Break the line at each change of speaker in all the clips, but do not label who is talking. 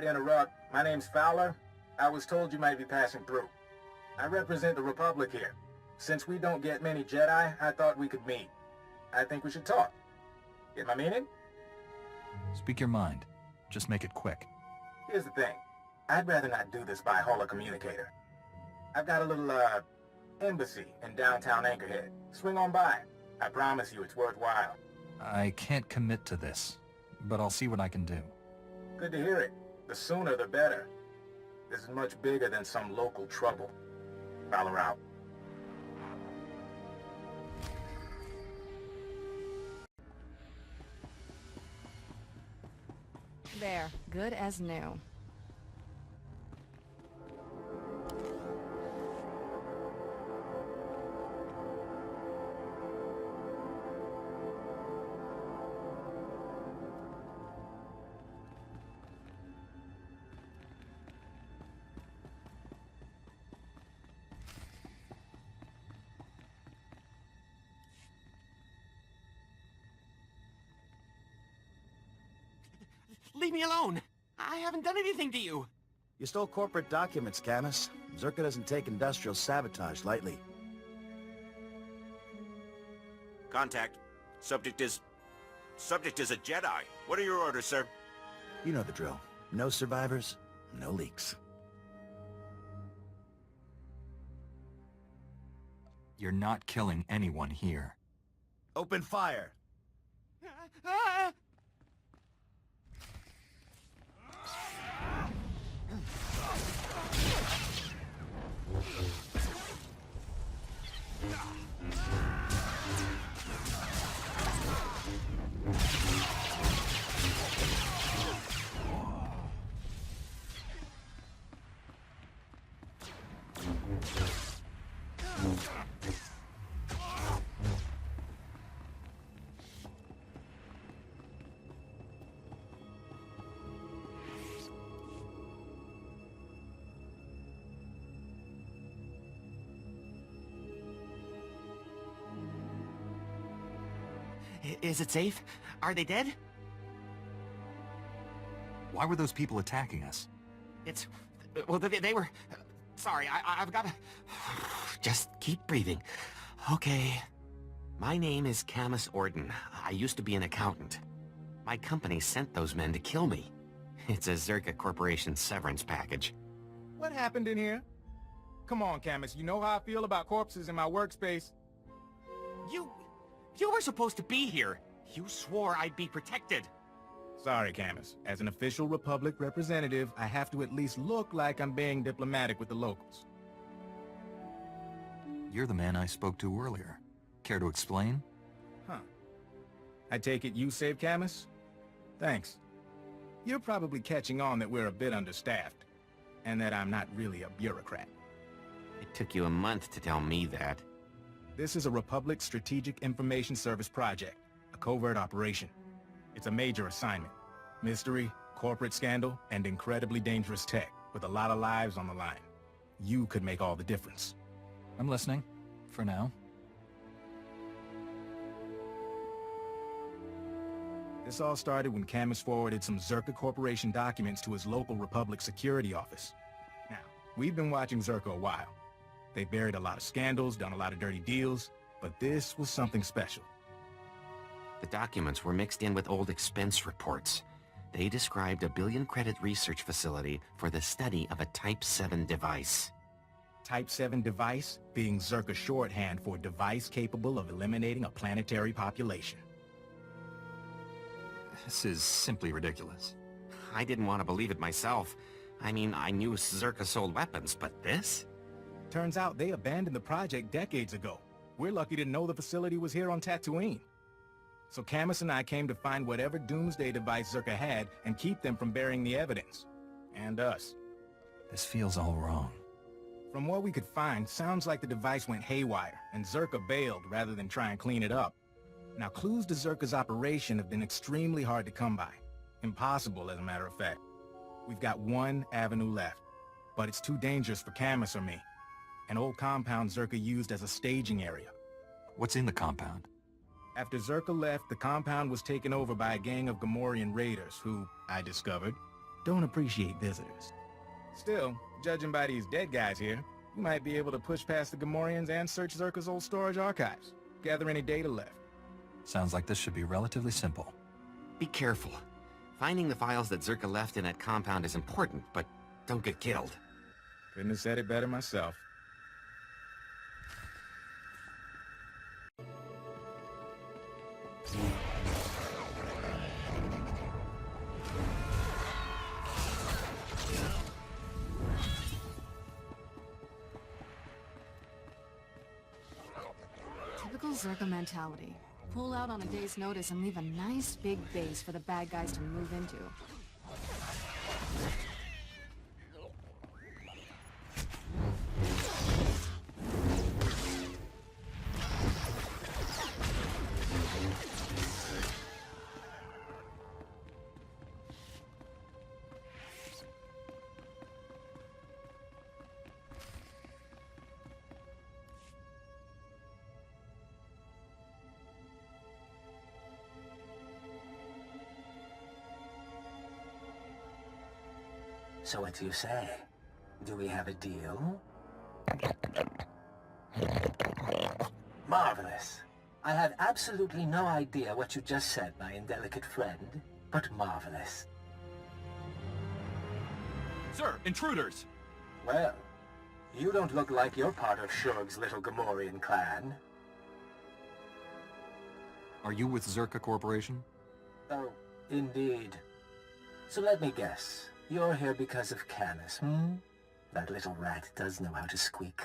to interrupt. My name's Fowler. I was told you might be passing through. I represent the Republic here. Since we don't get many Jedi, I thought we could meet. I think we should talk. Get my meaning?
Speak your mind. Just make it quick.
Here's the thing. I'd rather not do this by holocommunicator. I've got a little, embassy in downtown Anchorhead. Swing on by. I promise you it's worthwhile.
I can't commit to this, but I'll see what I can do.
Good to hear it. The sooner the better. This is much bigger than some local trouble. Fowler out.
There, good as new.
Leave me alone! I haven't done anything to you!
You stole corporate documents, Camus. Zerka doesn't take industrial sabotage lightly.
Contact. Subject is a Jedi. What are your orders, sir?
You know the drill. No survivors, no leaks.
You're not killing anyone here.
Open fire!
Ah! Is it safe? Are they dead?
Why were those people attacking us?
Well, they were... Sorry, I've gotta... Just keep breathing. Okay. My name is Camus Orden. I used to be an accountant. My company sent those men to kill me. It's a Zerka Corporation severance package.
What happened in here? Come on, Camus. You know how I feel about corpses in my workspace.
You were supposed to be here. You swore I'd be protected.
Sorry, Camus. As an official Republic representative, I have to at least look like I'm being diplomatic with the locals.
You're the man I spoke to earlier. Care to explain?
Huh. I take it you saved Camus? Thanks. You're probably catching on that we're a bit understaffed, and that I'm not really a bureaucrat.
It took you a month to tell me that.
This is a Republic Strategic Information Service project, a covert operation. It's a major assignment. Mystery, corporate scandal, and incredibly dangerous tech, with a lot of lives on the line. You could make all the difference.
I'm listening. For now.
This all started when Camus forwarded some Zerka Corporation documents to his local Republic security office. Now, we've been watching Zerka a while. They buried a lot of scandals, done a lot of dirty deals, but this was something special.
The documents were mixed in with old expense reports. They described a billion-credit research facility for the study of a Type 7 device.
Type 7 device being Zerka shorthand for device capable of eliminating a planetary population.
This is simply ridiculous.
I didn't want to believe it myself. I mean, I knew Zerka sold weapons, but this?
Turns out they abandoned the project decades ago. We're lucky to know the facility was here on Tatooine. So Camus and I came to find whatever doomsday device Zerka had and keep them from burying the evidence. And us.
This feels all wrong.
From what we could find, sounds like the device went haywire, and Zerka bailed rather than try and clean it up. Now, clues to Zerka's operation have been extremely hard to come by. Impossible, as a matter of fact. We've got one avenue left, but it's too dangerous for Camus or me. An old compound Zerka used as a staging area.
What's in the compound?
After Zerka left, the compound was taken over by a gang of Gamorrean raiders who, I discovered, don't appreciate visitors. Still, judging by these dead guys here, you might be able to push past the Gamorreans and search Zerka's old storage archives. Gather any data left.
Sounds like this should be relatively simple.
Be careful. Finding the files that Zerka left in that compound is important, but don't get killed.
Couldn't have said it better myself.
Typical Zerka mentality. Pull out on a day's notice and leave a nice big base for the bad guys to move into.
So what do you say? Do we have a deal? Marvelous. I have absolutely no idea what you just said, my indelicate friend, but marvelous.
Sir, intruders!
Well, you don't look like you're part of Shurg's little Gamorrean clan.
Are you with Zerka Corporation?
Oh, indeed. So let me guess. You're here because of Camus, hmm? That little rat does know how to squeak.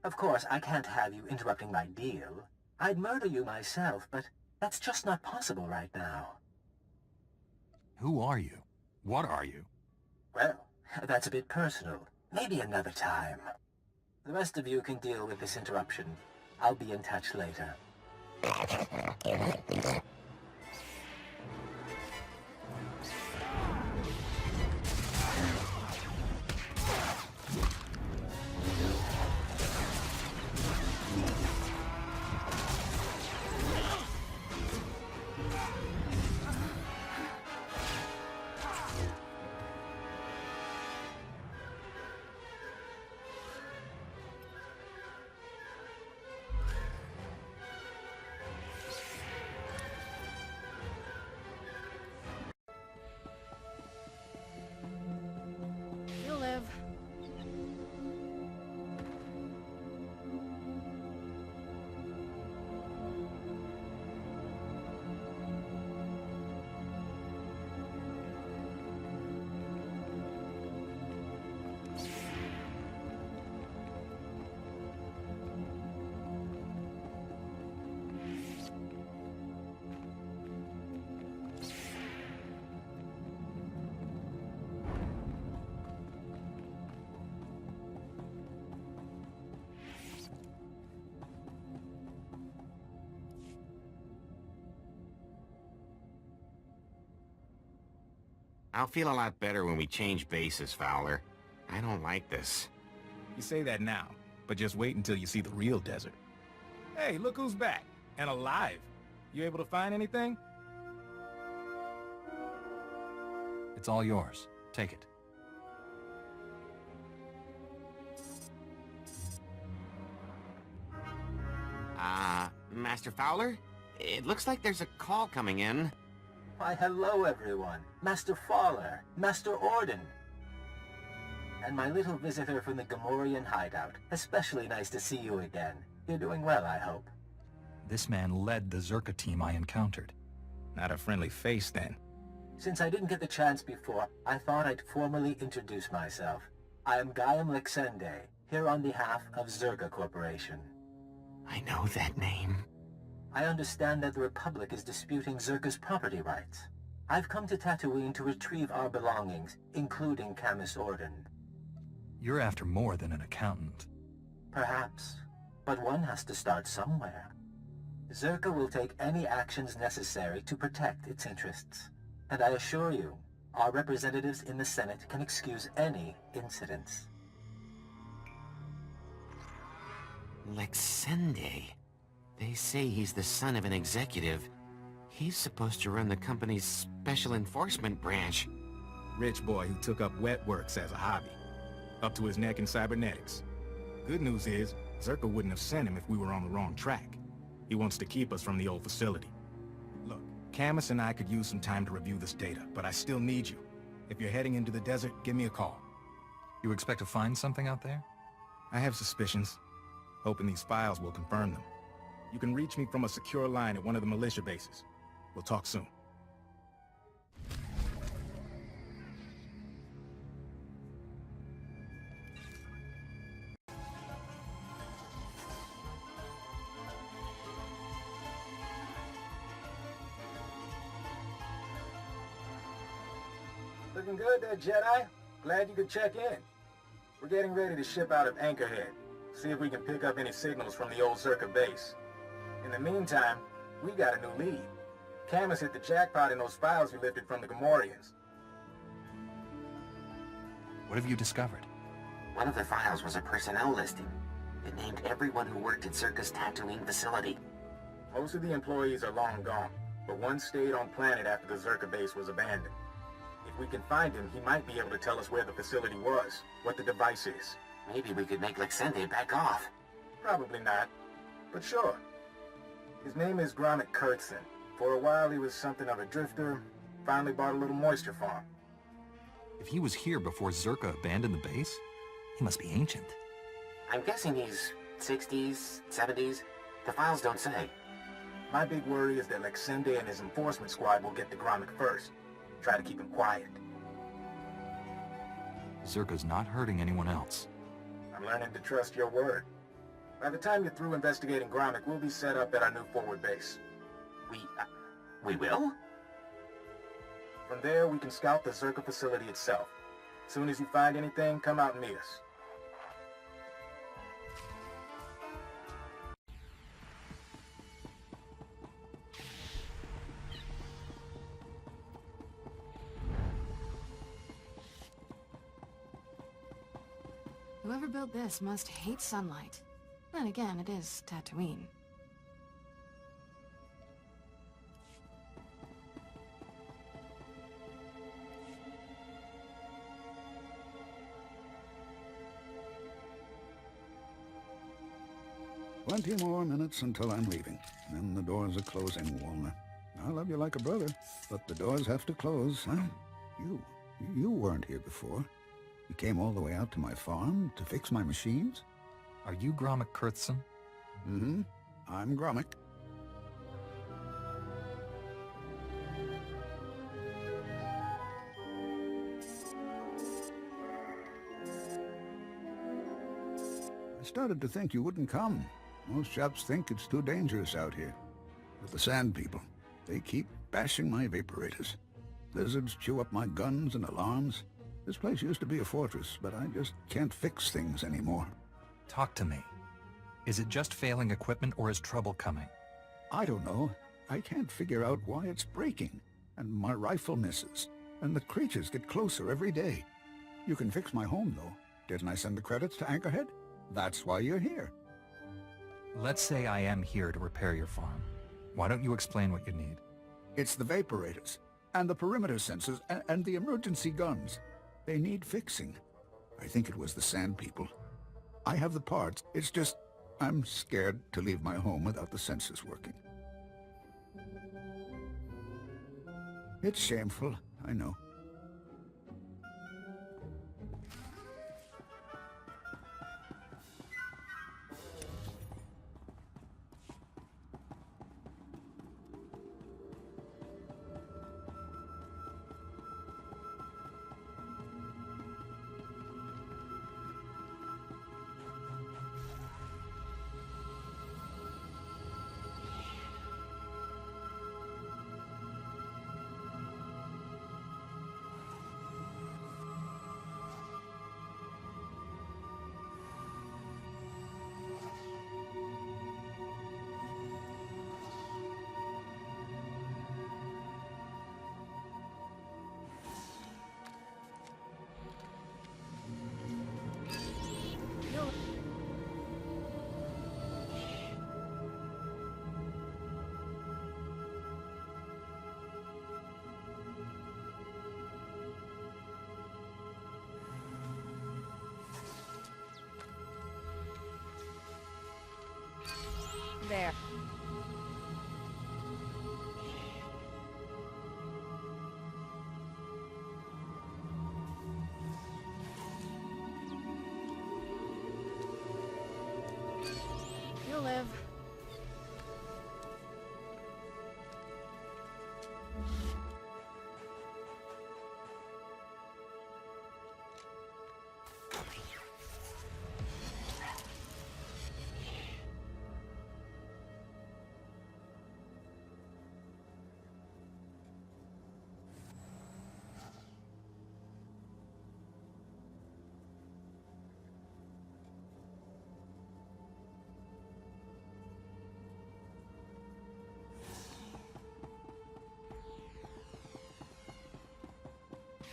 Of course, I can't have you interrupting my deal. I'd murder you myself, but that's just not possible right now.
Who are you? What are you?
Well, that's a bit personal. Maybe another time. The rest of you can deal with this interruption. I'll be in touch later.
You'll live.
I'll feel a lot better when we change bases, Fowler. I don't like this.
You say that now, but just wait until you see the real desert. Hey, look who's back, and alive. You able to find anything?
It's all yours. Take it.
Master Fowler? It looks like there's a call coming in.
Why, hello, everyone. Master Fowler, Master Orden. And my little visitor from the Gamorrean hideout. Especially nice to see you again. You're doing well, I hope.
This man led the Zerka team I encountered.
Not a friendly face, then.
Since I didn't get the chance before, I thought I'd formally introduce myself. I am Gaiam Lexende, here on behalf of Zerka Corporation.
I know that name.
I understand that the Republic is disputing Zerka's property rights. I've come to Tatooine to retrieve our belongings, including Camus Orden.
You're after more than an accountant.
Perhaps, but one has to start somewhere. Zerka will take any actions necessary to protect its interests. And I assure you, our representatives in the Senate can excuse any incidents.
Lexende. They say he's the son of an executive. He's supposed to run the company's special enforcement branch.
Rich boy who took up wet works as a hobby. Up to his neck in cybernetics. Good news is, Zerka wouldn't have sent him if we were on the wrong track. He wants to keep us from the old facility. Look, Camus and I could use some time to review this data, but I still need you. If you're heading into the desert, give me a call.
You expect to find something out there?
I have suspicions, hoping these files will confirm them. You can reach me from a secure line at one of the militia bases. We'll talk soon.
Looking good there, Jedi. Glad you could check in. We're getting ready to ship out of Anchorhead. See if we can pick up any signals from the old Zerka base. In the meantime, we got a new lead. Camus hit the jackpot in those files we lifted from the Gamorreans.
What have you discovered?
One of the files was a personnel listing. It named everyone who worked at Zerka's Tatooine facility.
Most of the employees are long gone, but one stayed on planet after the Zerka base was abandoned. If we can find him, he might be able to tell us where the facility was, what the device is.
Maybe we could make Lexende back off.
Probably not, but sure. His name is Gromit Kurtzon. For a while he was something of a drifter, finally bought a little moisture farm.
If he was here before Zerka abandoned the base, he must be ancient.
I'm guessing he's 60s, 70s. The files don't say.
My big worry is that Lexende and his enforcement squad will get to Gromit first. Try to keep him quiet.
Zerka's not hurting anyone else.
I'm learning to trust your word. By the time you're through investigating Gromit, we'll be set up at our new forward base.
We will?
From there, we can scout the Zerka facility itself. As soon as you find anything, come out and meet us.
Whoever built this must hate sunlight. Then again, it is Tatooine.
Plenty more minutes until I'm leaving. Then the doors are closing, Walner. I love you like a brother, but the doors have to close, huh? You weren't here before. You came all the way out to my farm to fix my machines?
Are you Gromit Kurtzon?
Mm-hmm. I'm Gromit. I started to think you wouldn't come. Most chaps think it's too dangerous out here. But the Sand People, they keep bashing my vaporators. Lizards chew up my guns and alarms. This place used to be a fortress, but I just can't fix things anymore.
Talk to me. Is it just failing equipment or is trouble coming?
I don't know. I can't figure out why it's breaking. And my rifle misses. And the creatures get closer every day. You can fix my home, though. Didn't I send the credits to Anchorhead? That's why you're here.
Let's say I am here to repair your farm. Why don't you explain what you need?
It's the vaporators, and the perimeter sensors, and the emergency guns. They need fixing. I think it was the Sand People. I have the parts. It's just, I'm scared to leave my home without the sensors working. It's shameful, I know.
there. You'll live.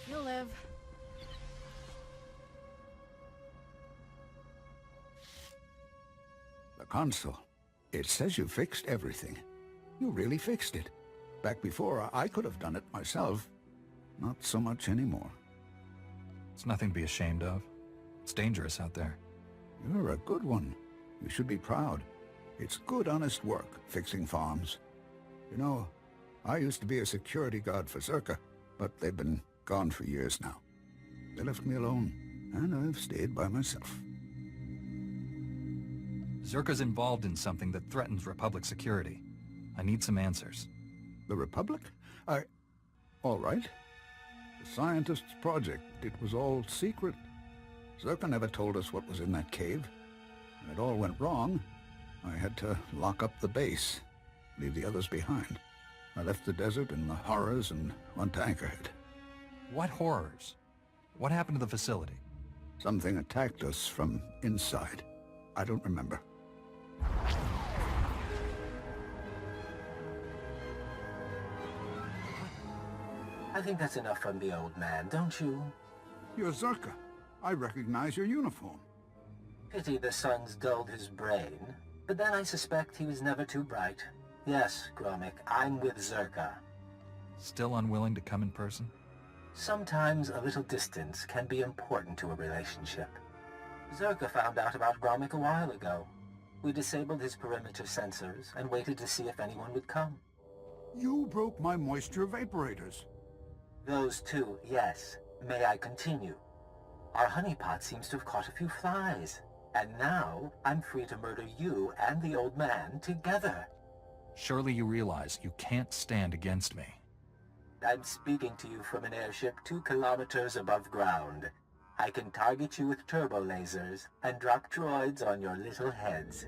You'll live.
The console. It says you fixed everything. You really fixed it. Back before, I could have done it myself. Not so much anymore.
It's nothing to be ashamed of. It's dangerous out there.
You're a good one. You should be proud. It's good, honest work, fixing farms. You know, I used to be a security guard for Zerka, but they've been gone for years now. They left me alone, and I've stayed by myself.
Zerka's involved in something that threatens Republic security. I need some answers.
The Republic? All right. The scientists' project, it was all secret. Zerka never told us what was in that cave. When it all went wrong, I had to lock up the base, leave the others behind. I left the desert and the horrors and went to Anchorhead.
What horrors? What happened to the facility?
Something attacked us from inside. I don't remember.
I think that's enough from the old man, don't you?
You're Zerka. I recognize your uniform.
Pity the sun's dulled his brain. But then I suspect he was never too bright. Yes, Gromik, I'm with Zerka.
Still unwilling to come in person?
Sometimes a little distance can be important to a relationship. Zerka found out about Gromik a while ago. We disabled his perimeter sensors and waited to see if anyone would come.
You broke my moisture vaporators.
Those two, yes. May I continue? Our honeypot seems to have caught a few flies. And now, I'm free to murder you and the old man together.
Surely you realize you can't stand against me.
I'm speaking to you from an airship 2 kilometers above ground. I can target you with turbo lasers and drop droids on your little heads.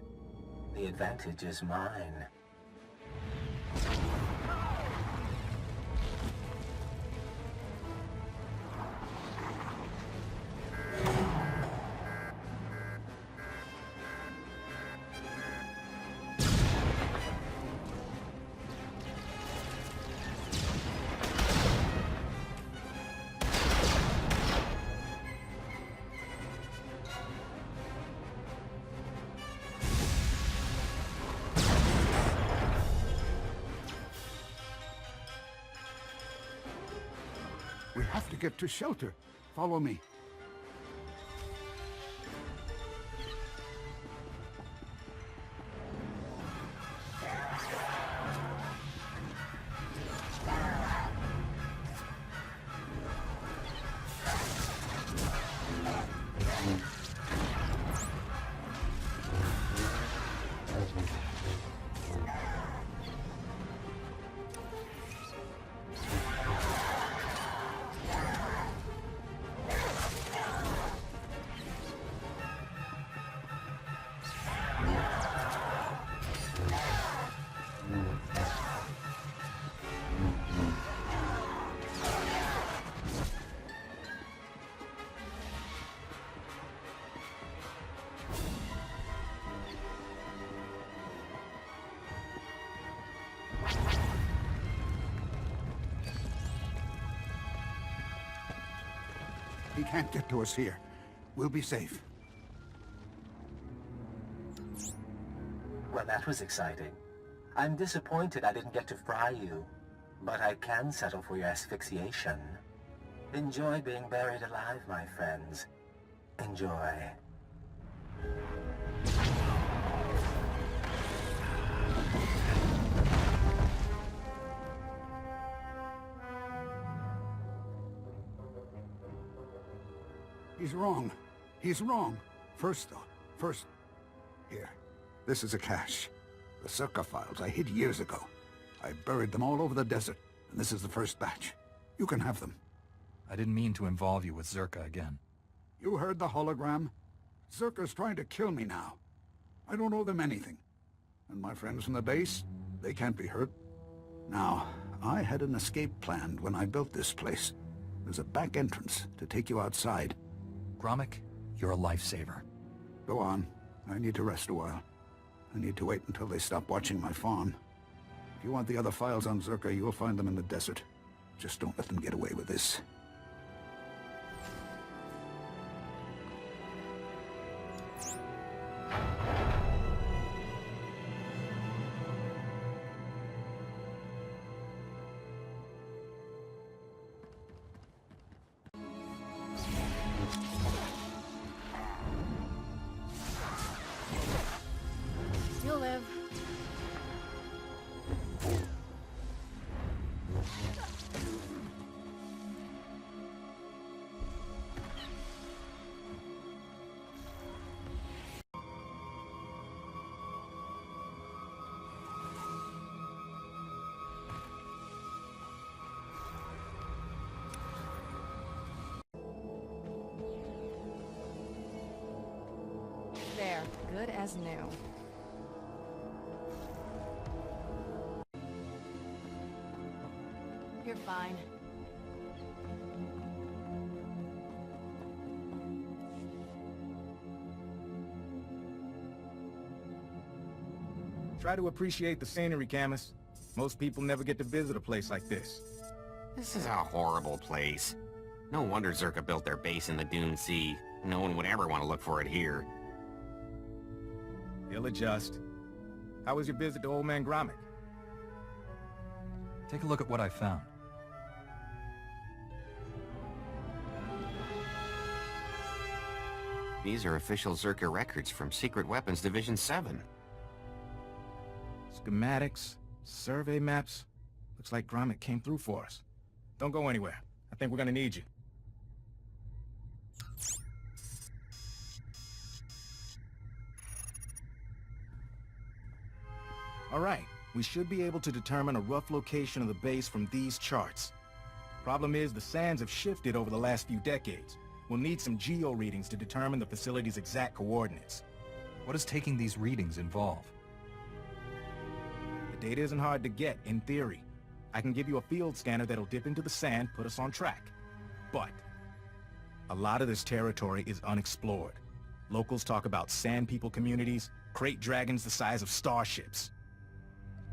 The advantage is mine.
We have to get to shelter. Follow me. He can't get to us here. We'll be safe.
Well, that was exciting. I'm disappointed I didn't get to fry you, but I can settle for your asphyxiation. Enjoy being buried alive, my friends. Enjoy.
He's wrong. He's wrong. First, though. First... Here. This is a cache. The Zerka files I hid years ago. I buried them all over the desert, and this is the first batch. You can have them.
I didn't mean to involve you with Zerka again.
You heard the hologram? Zerka's trying to kill me now. I don't owe them anything. And my friends from the base, they can't be hurt. Now, I had an escape planned when I built this place. There's a back entrance to take you outside.
Gromit, you're a lifesaver.
Go on. I need to rest a while. I need to wait until they stop watching my farm. If you want the other files on Zerka, you'll find them in the desert. Just don't let them get away with this.
You'll live. There, good as new. You're fine.
Try to appreciate the scenery, Camus. Most people never get to visit a place like this.
This is a horrible place. No wonder Zerka built their base in the Dune Sea. No one would ever want to look for it here.
He'll adjust. How was your visit to Old Man Gromit?
Take a look at what I found.
These are official Zerka records from Secret Weapons Division 7.
Schematics, survey maps. Looks like Gromit came through for us. Don't go anywhere. I think we're gonna need you. All right, we should be able to determine a rough location of the base from these charts. Problem is, the sands have shifted over the last few decades. We'll need some geo readings to determine the facility's exact coordinates.
What does taking these readings involve?
The data isn't hard to get, in theory. I can give you a field scanner that'll dip into the sand, put us on track. But a lot of this territory is unexplored. Locals talk about sand people communities, crate dragons the size of starships.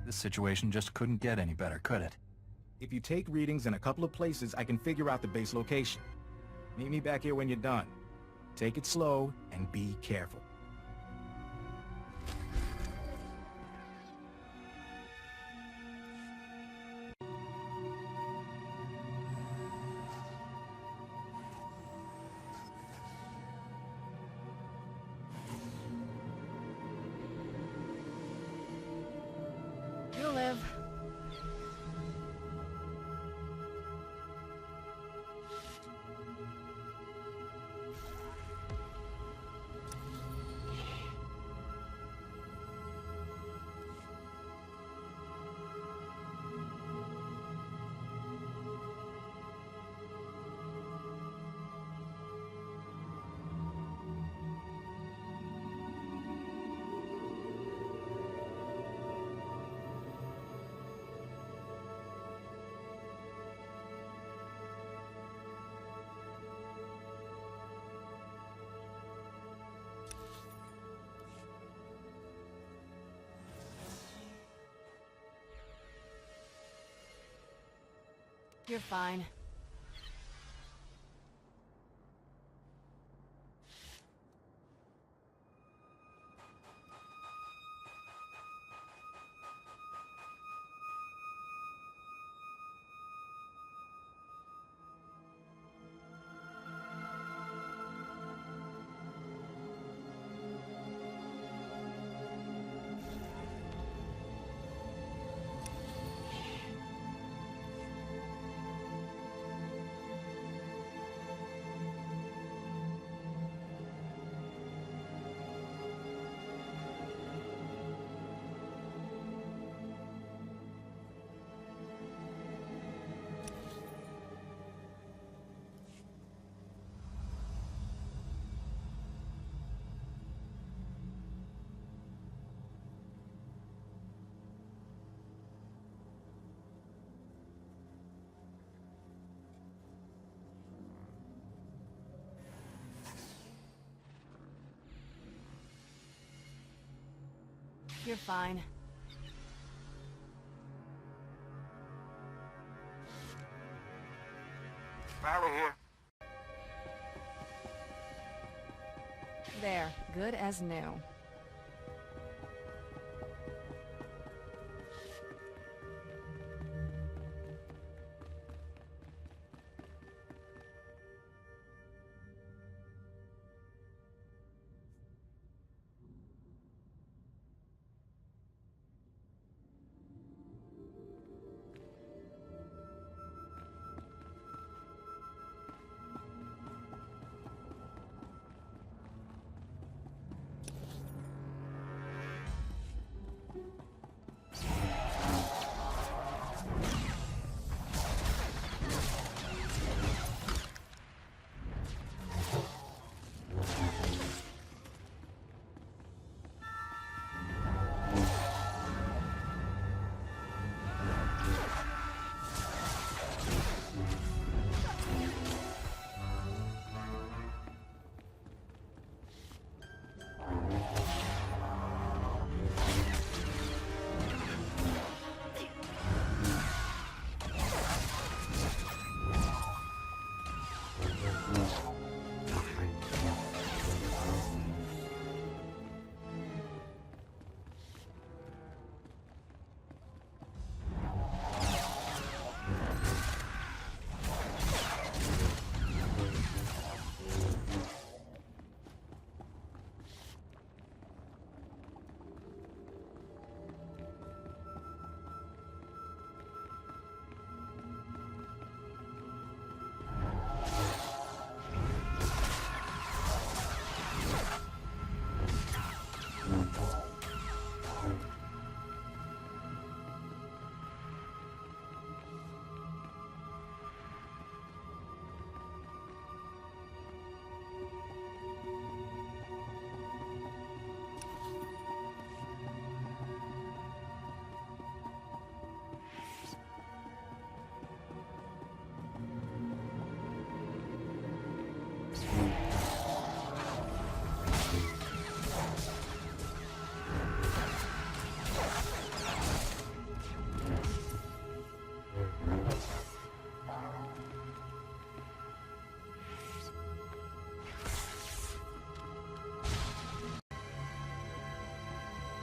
This situation just couldn't get any better, could it?
If you take readings in a couple of places, I can figure out the base location. Meet me back here when you're done. Take it slow and be careful.
You'll live. You're fine. You're fine.
Fowler here.
There, good as new.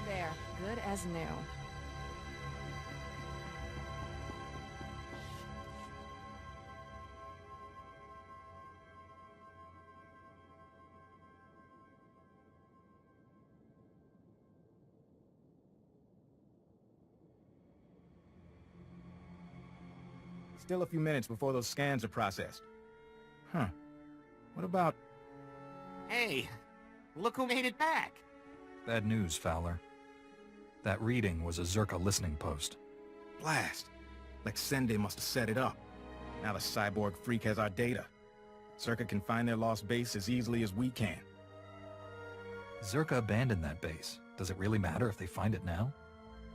There, good as new.
Still a few minutes before those scans are processed. Huh. What about...
Hey, look who made it back.
Bad news, Fowler. That reading was a Zerka listening post.
Blast! Lexende must have set it up. Now the cyborg freak has our data. Zerka can find their lost base as easily as we can.
Zerka abandoned that base. Does it really matter if they find it now?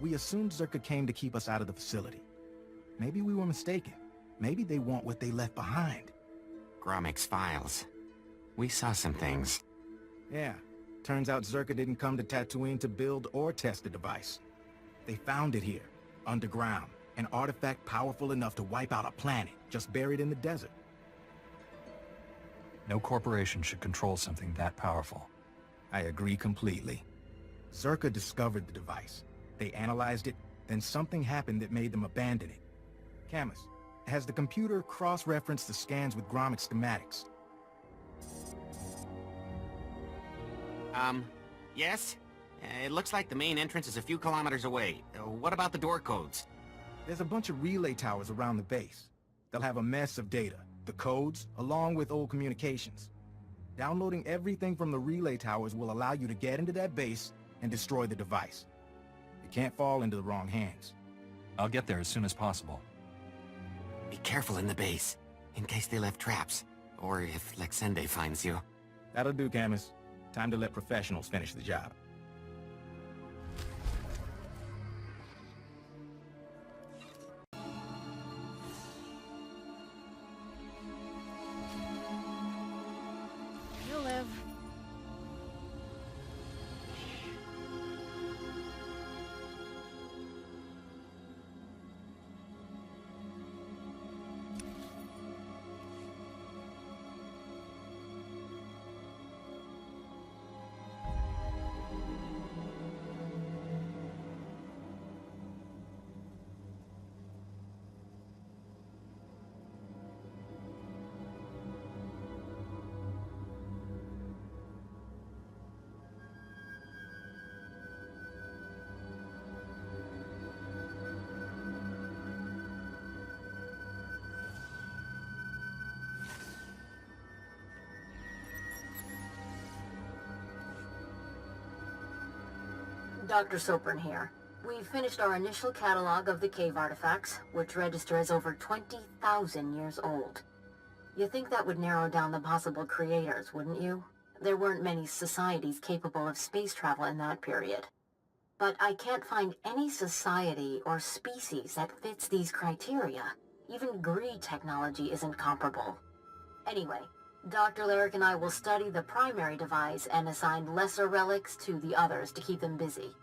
We assumed Zerka came to keep us out of the facility. Maybe we were mistaken. Maybe they want what they left behind.
Gromik's files. We saw some things.
Yeah. Turns out Zerka didn't come to Tatooine to build or test the device. They found it here, underground. An artifact powerful enough to wipe out a planet, just buried in the desert.
No corporation should control something that powerful.
I agree completely. Zerka discovered the device. They analyzed it, then something happened that made them abandon it. Camus, has the computer cross-referenced the scans with Gromik schematics?
Yes? It looks like the main entrance is a few kilometers away. What about the door codes?
There's a bunch of relay towers around the base. They'll have a mess of data, the codes, along with old communications. Downloading everything from the relay towers will allow you to get into that base and destroy the device. It can't fall into the wrong hands.
I'll get there as soon as possible.
Be careful in the base, in case they left traps, or if Lexende finds you.
That'll do, Camus. Time to let professionals finish the job.
You'll live.
Dr. Soprin here. We finished our initial catalog of the cave artifacts, which register as over 20,000 years old. You think that would narrow down the possible creators, wouldn't you? There weren't many societies capable of space travel in that period. But I can't find any society or species that fits these criteria. Even Gree technology isn't comparable. Anyway, Dr. Lyric and I will study the primary device and assign lesser relics to the others to keep them busy.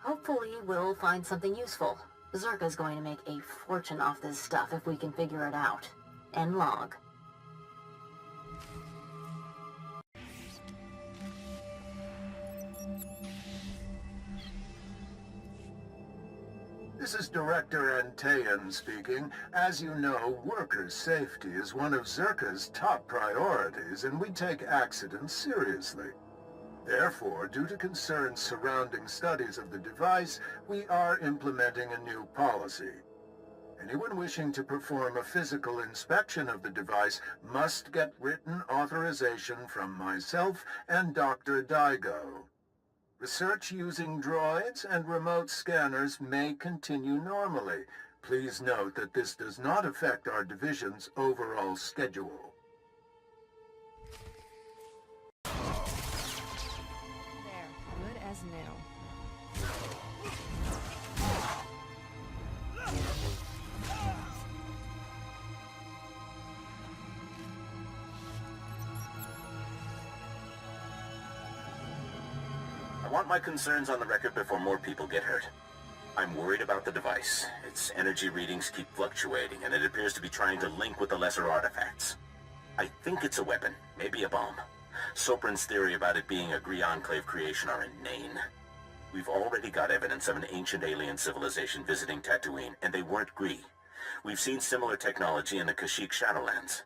Hopefully, we'll find something useful. Zerka's going to make a fortune off this stuff if we can figure it out. End log.
This is Director Antaean speaking. As you know, workers' safety is one of Zerka's top priorities, and we take accidents seriously. Therefore, due to concerns surrounding studies of the device, we are implementing a new policy. Anyone wishing to perform a physical inspection of the device must get written authorization from myself and Dr. Daigo. Research using droids and remote scanners may continue normally. Please note that this does not affect our division's overall schedule.
There. Good as new.
I want my concerns on the record before more people get hurt. I'm worried about the device. Its energy readings keep fluctuating, and it appears to be trying to link with the lesser artifacts. I think it's a weapon, maybe a bomb. Soprin's theory about it being a Gree Enclave creation are inane. We've already got evidence of an ancient alien civilization visiting Tatooine, and they weren't Gree. We've seen similar technology in the Kashyyyk Shadowlands.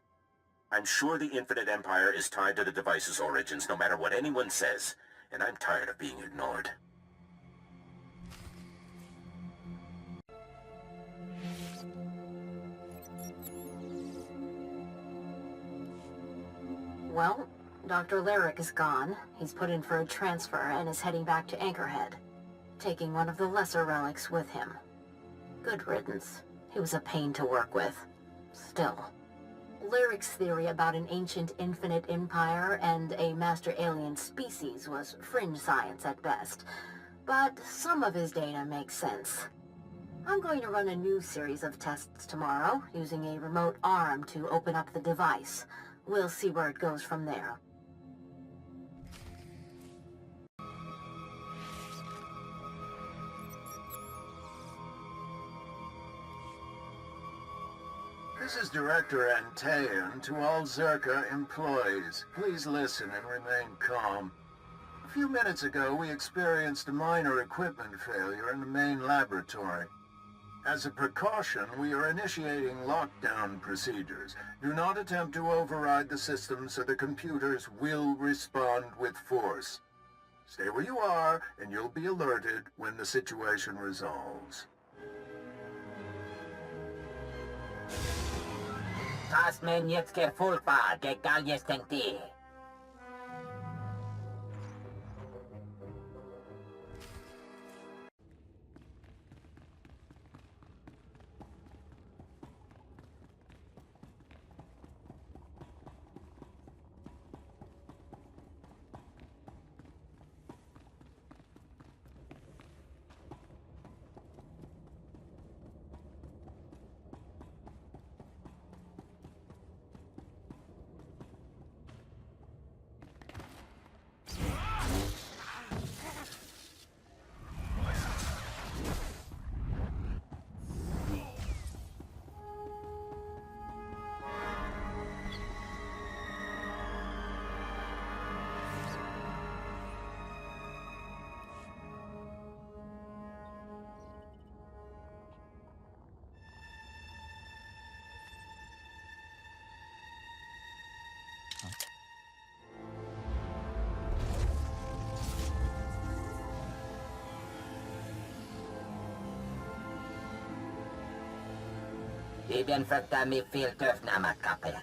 I'm sure the Infinite Empire is tied to the device's origins, no matter what anyone says. And I'm tired of being ignored.
Well, Dr. Lyric is gone. He's put in for a transfer and is heading back to Anchorhead, taking one of the lesser relics with him. Good riddance. He was a pain to work with. Still. Lyric's theory about an ancient infinite empire and a master alien species was fringe science at best, but some of his data makes sense. I'm going to run a new series of tests tomorrow, using a remote arm to open up the device. We'll see where it goes from there.
This is Director Antaean to all Zerka employees. Please listen and remain calm. A few minutes ago, we experienced a minor equipment failure in the main laboratory. As a precaution, we are initiating lockdown procedures. Do not attempt to override the system, so the computers will respond with force. Stay where you are, and you'll be alerted when the situation resolves.
Tasmen jetzt gefolgbar, egal jetzt denkt ihr. Ik ben verdammt veel turf naar mijn kappen.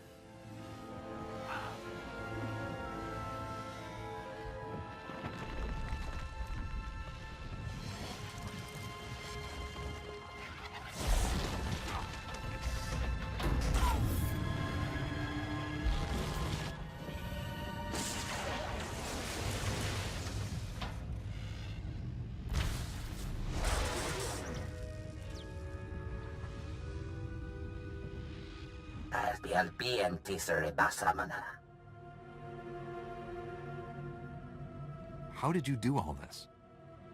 yalpi tisere basamana.
How did you do all this?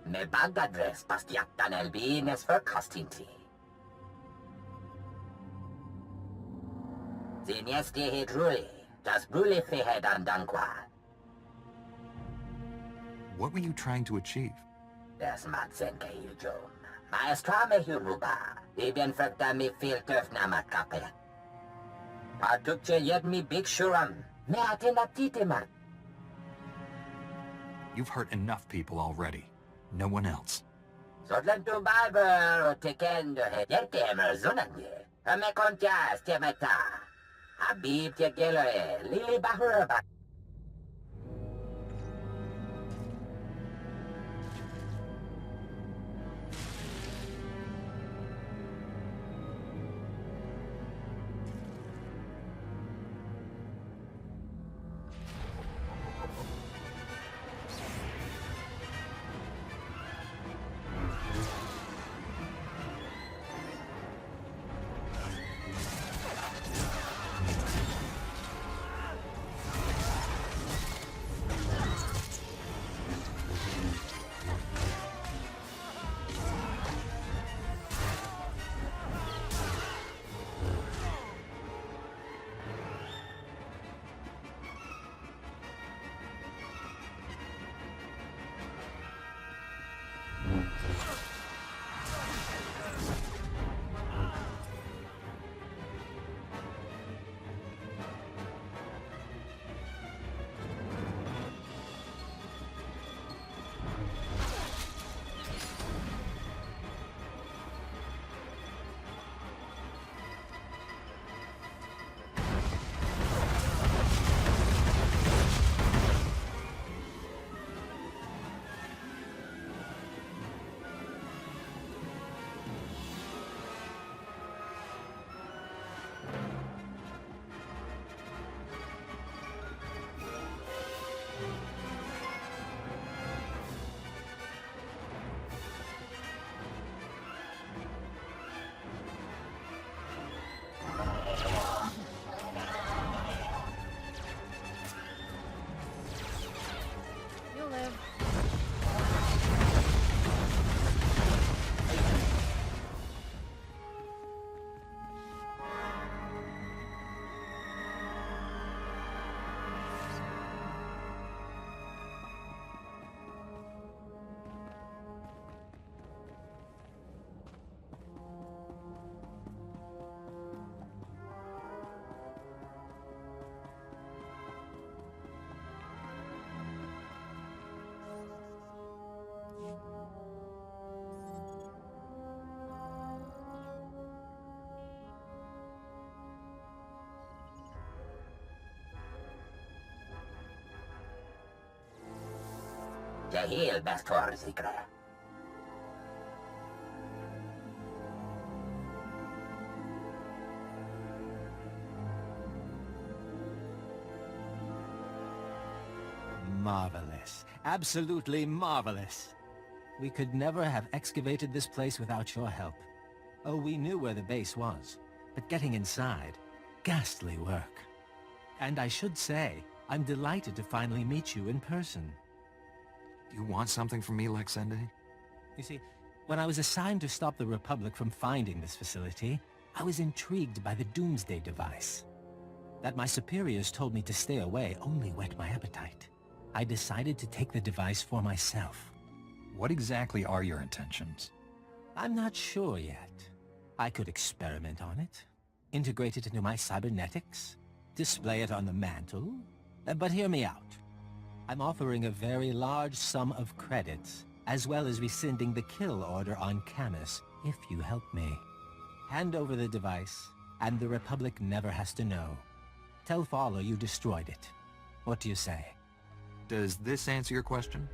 Me bagadres pastiatan elbi nes for kastinti. Zinesti hidruli, das brule fehed andankwa.
What were you trying to achieve?
Des matsenke yujom. Maestra me huruba, ibn fekta mi filtef namakape. Patukche yed mi big shuram, me atinatitimat.
You've hurt enough people already. No one else.
Sotlan tu barber o tekendo heyetemer zunanye. Ame kontias temeta. Habib tegelo lili bahurba.
You'll live.
Jahil bestor zikre.
Marvelous. Absolutely marvelous. We could never have excavated this place without your help. Oh, we knew where the base was, but getting inside, ghastly work. And I should say, I'm delighted to finally meet you in person.
Do you want something from me, Lexende?
You see, when I was assigned to stop the Republic from finding this facility, I was intrigued by the Doomsday device. That my superiors told me to stay away only whet my appetite. I decided to take the device for myself.
What exactly are your intentions?
I'm not sure yet. I could experiment on it, integrate it into my cybernetics, display it on the mantle. But hear me out. I'm offering a very large sum of credits, as well as rescinding the kill order on Camus, if you help me. Hand over the device, and the Republic never has to know. Tell Fowler you destroyed it. What do you say?
Does this answer your question?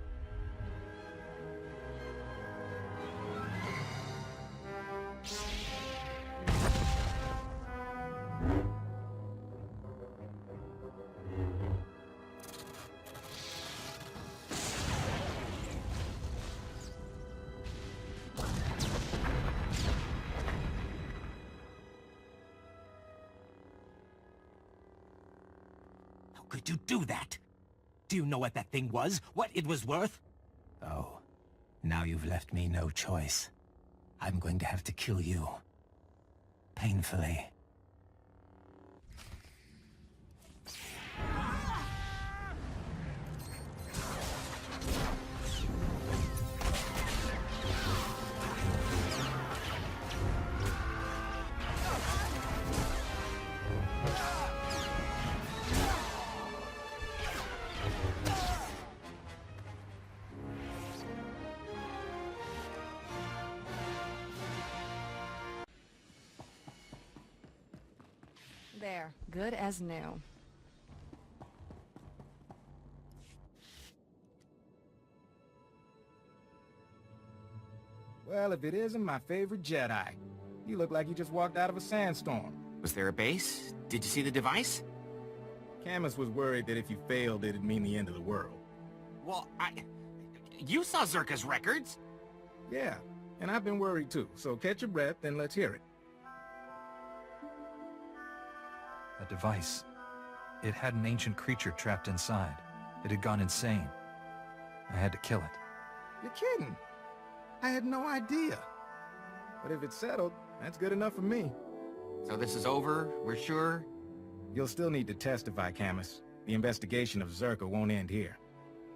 could you do that? Do you know what that thing was? What it was worth? Oh, now you've left me no choice. I'm going to have to kill you. Painfully.
There, good as new.
Well, if it isn't my favorite Jedi. You look like you just walked out of a sandstorm.
Was there a base? Did you see the device?
Camus was worried that if you failed, it'd mean the end of the world.
Well, you saw Zerka's records!
Yeah, and I've been worried too, so catch your breath and let's hear it.
A device. It had an ancient creature trapped inside. It had gone insane. I had to kill it.
You're kidding. I had no idea. But if it's settled, that's good enough for me.
So this is over? We're sure?
You'll still need to testify, Camus. The investigation of Zerka won't end here.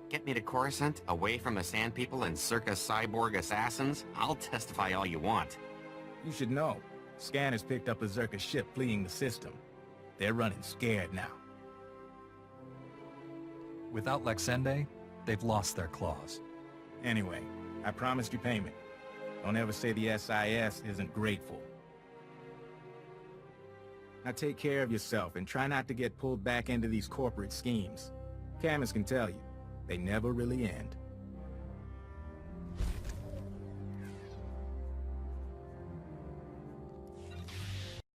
Get me to Coruscant, away from the Sand People and Circa cyborg assassins? I'll testify all you want.
You should know. Scanners picked up a Zerka ship fleeing the system. They're running scared now.
Without Lexende, they've lost their claws.
Anyway, I promised you payment. Don't ever say the SIS isn't grateful. Now take care of yourself and try not to get pulled back into these corporate schemes. Camus can tell you, they never really end.